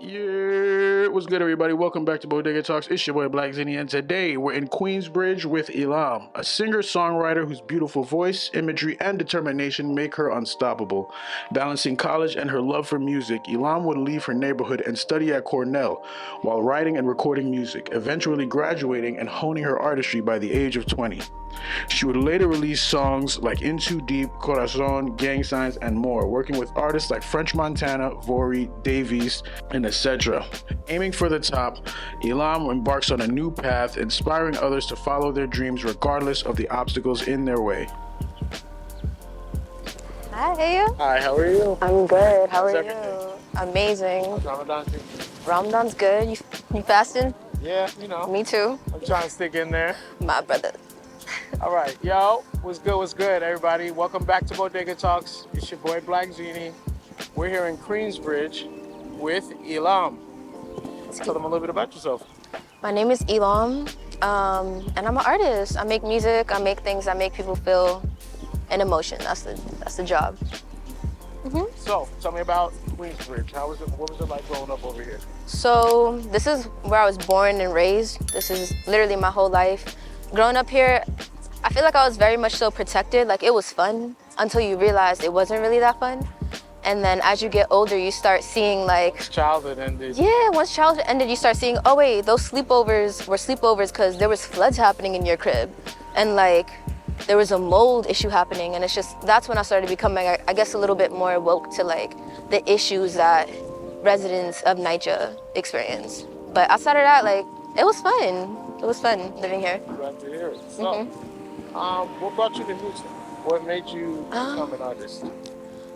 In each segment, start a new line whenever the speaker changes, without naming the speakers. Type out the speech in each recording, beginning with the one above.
Yeah, what's good, everybody? Welcome back to Bodega Talks. It's your boy Black Zinni, and today we're in Queensbridge with Ilham, a singer-songwriter whose beautiful voice, imagery, and determination make her unstoppable. Balancing college and her love for music, Ilham would leave her neighborhood and study at Cornell while writing and recording music, eventually graduating and honing her artistry by the age of 20. She would later release songs like In Too Deep, Corazon, Gang Signs, and more, working with artists like French Montana, Vori, Davies, and etc. Aiming for the top, Ilham embarks on a new path, inspiring others to follow their dreams regardless of the obstacles in their way.
Hi.
Hi, how are you?
I'm good. How
How's
are
everything?
you? Amazing.
How's Ramadan too?
Ramadan's good. You fasting?
Yeah,
Me too.
I'm trying to stick in there.
My brother.
All right, yo, what's good, everybody? Welcome back to Bodega Talks. It's your boy Black Zinni. We're here in Queensbridge with Ilham. Tell them a little bit about yourself.
My name is Ilham, and I'm an artist. I make music. I make things that make people feel an emotion. That's the job.
So, tell me about Queensbridge. What was it like growing up over here?
So this is where I was born and raised. This is literally my whole life. Growing up here, I feel like I was very much so protected. Like, it was fun until you realized it wasn't really that fun. And then as you get older, you start seeing like,
Childhood ended.
yeah, once childhood ended, you start seeing, oh wait, those sleepovers were sleepovers because there was floods happening in your crib. And like, there was a mold issue happening. And it's just, that's when I started becoming, I guess, a little bit more woke to like the issues that residents of NYCHA experience. But outside of that, like, it was fun. It was fun living here.
Glad to hear it. So, what brought you to music? What made you become an artist?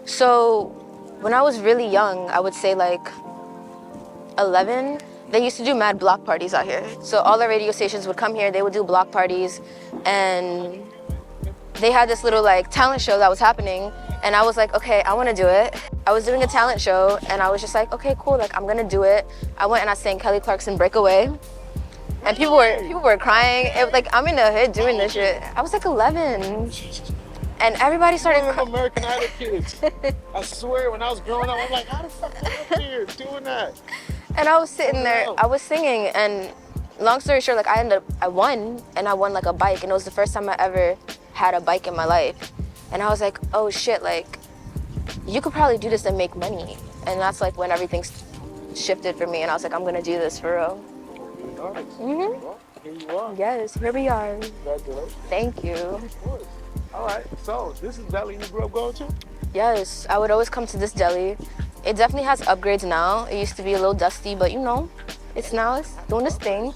So when I was really young, I would say like 11, they used to do mad block parties out here. So all the radio stations would come here, they would do block parties, and they had this little like talent show that was happening, and I was like, okay, I want to do it. I was doing a talent show, and I was just like, okay, cool, like I'm gonna do it. I went and I sang Kelly Clarkson Breakaway, and people were crying. It, like, I'm in the hood doing this shit. I was like 11, and everybody started
One of them American Idol kids. I swear, when I was growing up, I'm like, how the fuck am I up here doing that?
And I was sitting there, I was singing, and long story short, like I won, and I won like a bike, and it was the first time I ever had a bike in my life. And I was like, oh shit, like, you could probably do this and make money. And that's like when everything shifted for me, and I was like, I'm gonna do this for real.
Well, here you are.
Yes, here we are.
Congratulations.
Thank you.
Of course. All right, so this is deli you grew up going to?
Yes, I would always come to this deli. It definitely has upgrades now. It used to be a little dusty, but you know, it's doing its thing.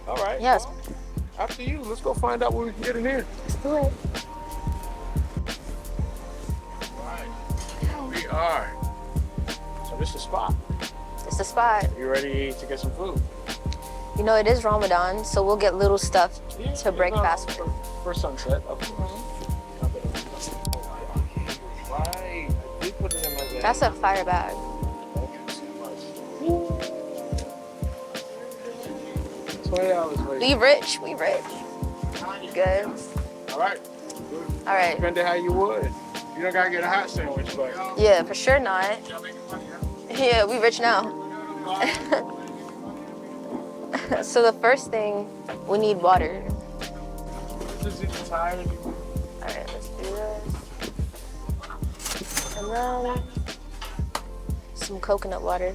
All right.
Yes.
Well, after you, let's go find out what we can get in here.
Let's do it.
All right. Here we are. So this is the spot.
It's the spot.
You ready to get some food?
You know, it is Ramadan, so we'll get little stuff to break fast with.
For sunset, of course. Right. I did put it in my bag.
That's a fire bag.
Thank you so much. $20 later.
We rich. Good.
All right.
All right.
Spend it how you would. You don't gotta get a hot sandwich, but
Yeah, for sure not. Yeah, we rich now. So the first thing, we need water.
this is tired.
All right, let's do this. And then some coconut water.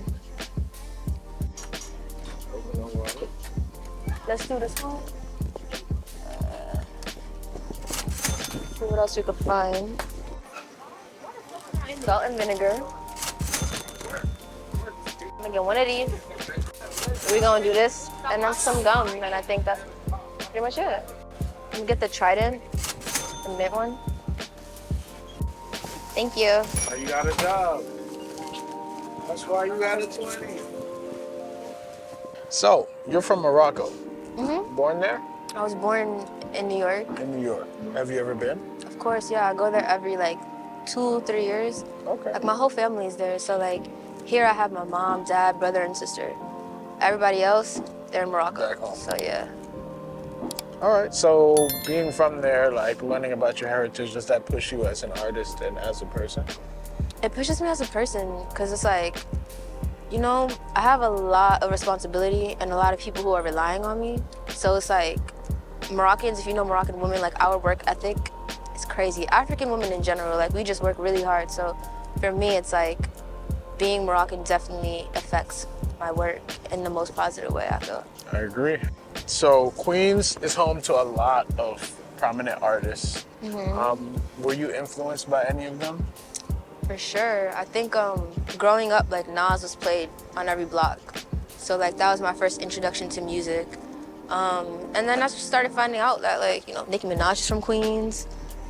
Let's do this one. See what else we could find. Salt and vinegar. I'm gonna get one of these. We're gonna do this, and then some gum, and I think that's pretty much it. I'm gonna get the Trident, the mint one. Thank you.
Oh, you got a job. That's why you got a 20. So, you're from Morocco. Born there?
I was born in New York.
In New York. Have you ever been?
Of course, yeah, I go there every like 2-3 years.
Okay.
Like my whole family's there, so like here I have my mom, dad, brother, and sister. Everybody else, they're in Morocco.
Back home.
So yeah.
All right. So, being from there, like learning about your heritage, does that push you as an artist and as a person?
It pushes me as a person, because it's like, You know, I have a lot of responsibility and a lot of people who are relying on me. So it's like Moroccans, if you know Moroccan women, like our work ethic is crazy. African women in general, like we just work really hard. So for me, it's like being Moroccan definitely affects my work in the most positive way, I feel.
I agree. So Queens is home to a lot of prominent artists. Were you influenced by any of them?
For sure. I think growing up, like Nas was played on every block. So like that was my first introduction to music. And then I just started finding out that like, you know, Nicki Minaj is from Queens,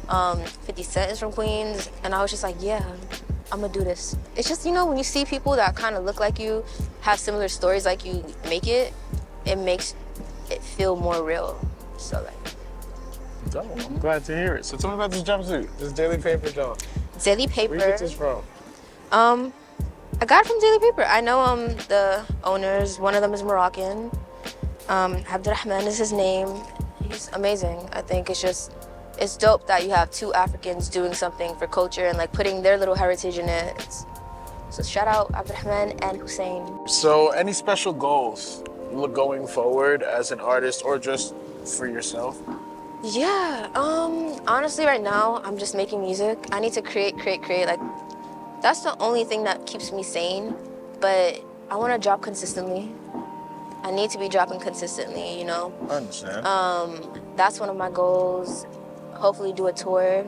50 Cent is from Queens. And I was just like, yeah, I'm gonna do this. It's just, you know, when you see people that kind of look like you, have similar stories like you, it makes it feel more real. So like.
Dope. I'm glad to hear it. So tell me about this jumpsuit, this Daily Paper jump.
Daily Paper.
Where you get this from?
I got it from Daily Paper. I know the owners. One of them is Moroccan. Abdurrahman is his name. He's amazing. I think it's dope that you have two Africans doing something for culture and like putting their little heritage in it. So shout out Abdurrahman and Hussein.
So any special goals going forward as an artist or just for yourself?
Yeah, honestly right now I'm just making music. I need to create. Like that's the only thing that keeps me sane, but I want to drop consistently. I need to be dropping consistently, you know?
I understand.
That's one of my goals. Hopefully do a tour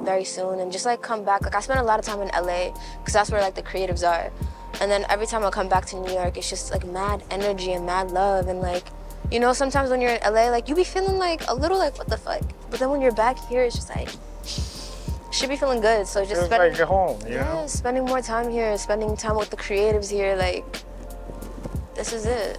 very soon and just like come back. Like I spend a lot of time in LA because that's where like the creatives are. And then every time I come back to New York, it's just like mad energy and mad love and like, you know, sometimes when you're in LA, like you be feeling like a little like, what the fuck? But then when you're back here, it's just like, should be feeling good. So just
spending, like you're home, you know?
Spending more time here, spending time with the creatives here, like, this is it.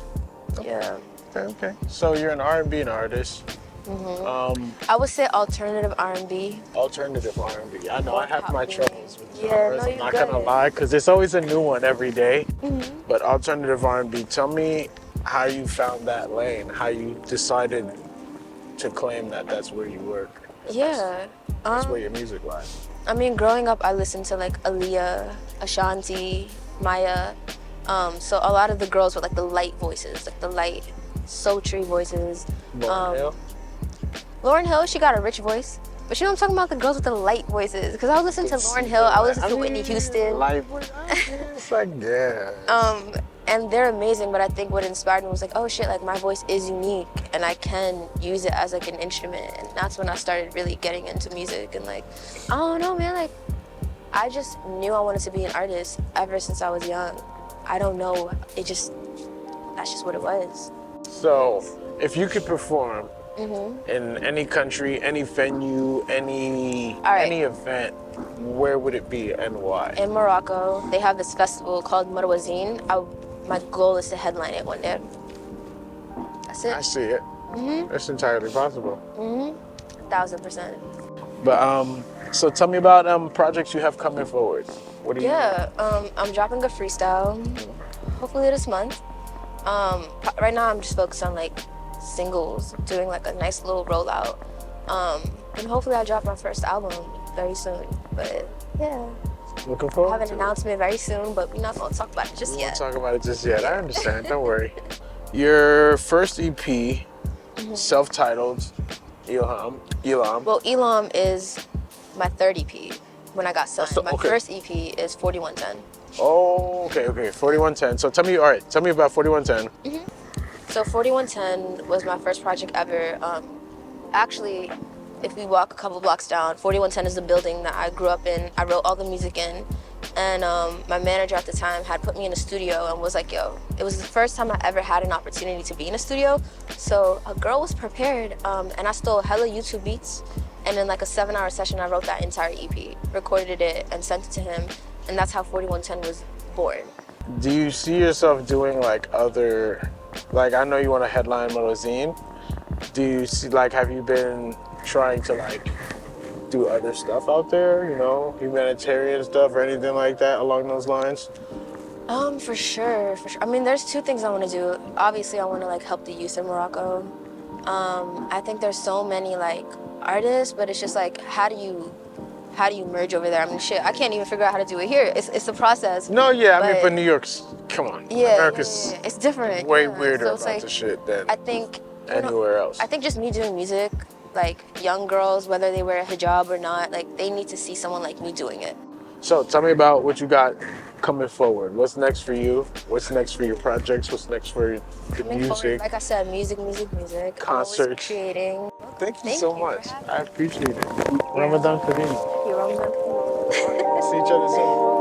Yeah.
Okay. So you're an R&B artist.
I would say alternative R&B.
Alternative R&B. I know I have my troubles with
Yeah,
genres.
no,
I'm not gonna lie, because there's always a new one every day. But alternative R&B. Tell me how you found that lane. How you decided to claim that that's where you work.
Yeah.
That's where your music lies.
I mean, growing up, I listened to like Aaliyah, Ashanti, Maya. So a lot of the girls with like the light voices, like the light, sultry voices.
Lauryn Hill?
Lauryn Hill, she got a rich voice. But you know I'm talking about the girls with the light voices. Because I was listening to Lauryn Hill, I was listening to Whitney Houston.
Light voice? It's like, yeah.
And they're amazing, but I think what inspired me was like, oh shit, like my voice is unique and I can use it as like an instrument. And that's when I started really getting into music and like, I don't know, man, like I just knew I wanted to be an artist ever since I was young. I don't know, that's just what it was.
So, if you could perform in any country, any venue, any event, where would it be and why?
In Morocco, they have this festival called Marwazine. My goal is to headline it one day. That's it.
I see it. It's entirely possible.
1000%.
But so tell me about projects you have coming forward. What do you?
Yeah, I'm dropping a freestyle, hopefully this month. Right now I'm just focused on like singles, doing like a nice little rollout. And hopefully I drop my first album very soon. But yeah.
Looking forward.
I have an announcement very soon, but we're not gonna talk about it just yet.
We won't talk about it just yet. I understand. Don't worry. Your first EP, self-titled, Ilham.
Well, Ilham is my third EP when I got signed. My first EP is 4110.
Oh, okay. 4110. So tell me about 4110.
So 4110 was my first project ever. Actually, if we walk a couple blocks down, 4110 is the building that I grew up in. I wrote all the music in. And my manager at the time had put me in a studio and was like, yo, it was the first time I ever had an opportunity to be in a studio. So a girl was prepared and I stole hella YouTube beats. And in like a 7-hour session, I wrote that entire EP, recorded it and sent it to him. And that's how 4110 was born.
Do you see yourself doing like other, like I know you want to headline Marwazine. Do you see, like, have you been trying to like do other stuff out there, you know, humanitarian stuff or anything like that along those lines?
For sure. I mean, there's two things I want to do. Obviously, I want to like help the youth in Morocco. I think there's so many like artists, but it's just like, how do you how do you merge over there? I mean, shit, I can't even figure out how to do it here. It's a process.
No, yeah, I mean, but New York's, come on.
Yeah,
America's
it's different.
way
yeah.
weirder
So it's
about
like,
the shit than
I think
anywhere else.
I think just me doing music, like young girls, whether they wear a hijab or not, like they need to see someone like me doing it.
So tell me about what you got coming forward. What's next for you? What's next for your projects? What's next for the
Coming
music?
forward, like I said, music.
Concerts.
Always creating.
Thank you
Thank
so
you
much.
for having
I appreciate it. Ramadan Kareem.
me. Ramadan.
See each other soon.